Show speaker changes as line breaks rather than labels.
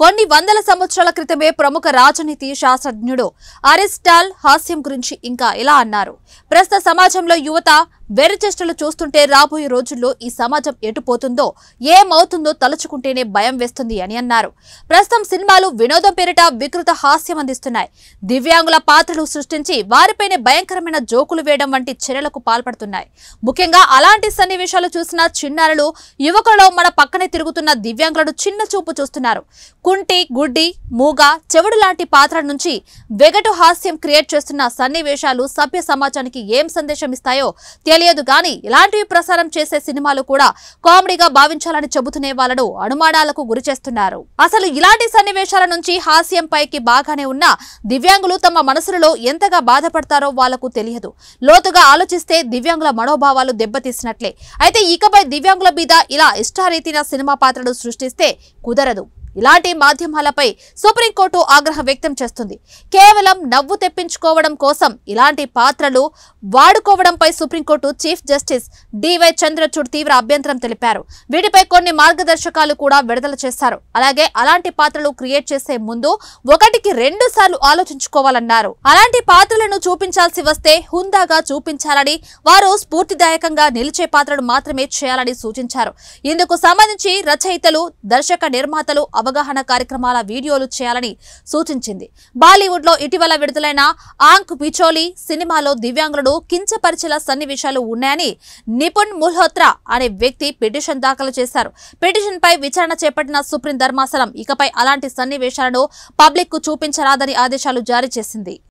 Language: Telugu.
కొన్ని వందల సంవత్సరాల క్రితమే ప్రముఖ రాజనీతి శాస్త్రజ్ఞుడు అరిస్టాల్ హాస్యం గురించి ఇంకా ఇలా అన్నారు. ప్రస్తుత సమాజంలో యువత వెర్రిచేష్టలు చూస్తుంటే రాబోయే రోజుల్లో ఈ సమాజం ఎటుపోతుందో ఏమవుతుందో తలుచుకుంటేనే భయం వేస్తుంది అని అన్నారు. ప్రస్తుతం సినిమాలు వినోదం పేరిట వికృత హాస్యం అందిస్తున్నాయి. దివ్యాంగుల పాత్రలు సృష్టించి వారిపైనే భయంకరమైన జోకులు వేయడం వంటి చర్యలకు పాల్పడుతున్నాయి. ముఖ్యంగా అలాంటి సన్నివేశాలు చూసిన చిన్నారులు యువకులలో మన పక్కనే తిరుగుతున్న దివ్యాంగులను చిన్న చూపు చూస్తున్నారు. కుంటి, గుడ్డి, మూగ, చెవుడు లాంటి పాత్రల నుంచి వెగటు హాస్యం క్రియేట్ చేస్తున్న సన్నివేశాలు సభ్య సమాజానికి ఏం సందేశం ఇస్తాయో తెలియదు గాని ఇలాంటివి ప్రసారం చేసే సినిమాలు కూడా కామెడీగా భావించాలని చెబుతునే వాళ్ళను అనుమానాలకు గురి చేస్తున్నారు. అసలు ఇలాంటి సన్నివేశాల నుంచి హాస్యం పైకి బాగానే ఉన్న దివ్యాంగులు తమ మనసులలో ఎంతగా బాధపడతారో వాళ్లకు తెలియదు. లోతుగా ఆలోచిస్తే దివ్యాంగుల మనోభావాలు దెబ్బతీసినట్లే. అయితే ఇకపై దివ్యాంగుల మీద ఇలా ఇష్టారీతిన సినిమా పాత్రలు సృష్టిస్తే కుదరదు. ఇలాంటి మాధ్యమాలపై సుప్రీంకోర్టు ఆగ్రహం వ్యక్తం చేస్తుంది. కేవలం నవ్వు తెప్పించుకోవడం కోసం ఇలాంటి పాత్రలు వాడుకోవడంపై supreme court chief justice D Y Chandrachud తీవ్ర అభ్యంతరం తెలిపారు. వీటిపై కొన్ని మార్గదర్శకాలు కూడా విడుదల చేశారు. అలాగే అలాంటి పాత్రలు క్రియేట్ చేసే ముందు 1-2 సార్లు ఆలోచించుకోవాలన్నారు. అలాంటి పాత్రలను చూపించాల్సి వస్తే హుందాగా చూపించాలని, వారు స్ఫూర్తిదాయకంగా నిలిచే పాత్రలు మాత్రమే చేయాలని సూచించారు. ఇందుకు సంబంధించి రచయితలు, దర్శక నిర్మాతలు అవగాహన కార్యక్రమాల వీడియోలు చేయాలని సూచించింది. బాలీవుడ్ లో ఇటీవల విడుదలైన ఆంక్ బిచోలి సినిమాలో దివ్యాంగులను కించపరిచేలా సన్నివేశాలు ఉన్నాయని నిపుణ్ మల్హోత్రా అనే వ్యక్తి పిటిషన్ దాఖలు చేశారు. పిటిషన్ పై విచారణ చేపట్టిన సుప్రీం ధర్మాసనం ఇకపై అలాంటి సన్నివేశాలను పబ్లిక్ కు చూపించరాదని ఆదేశాలు జారీ చేసింది.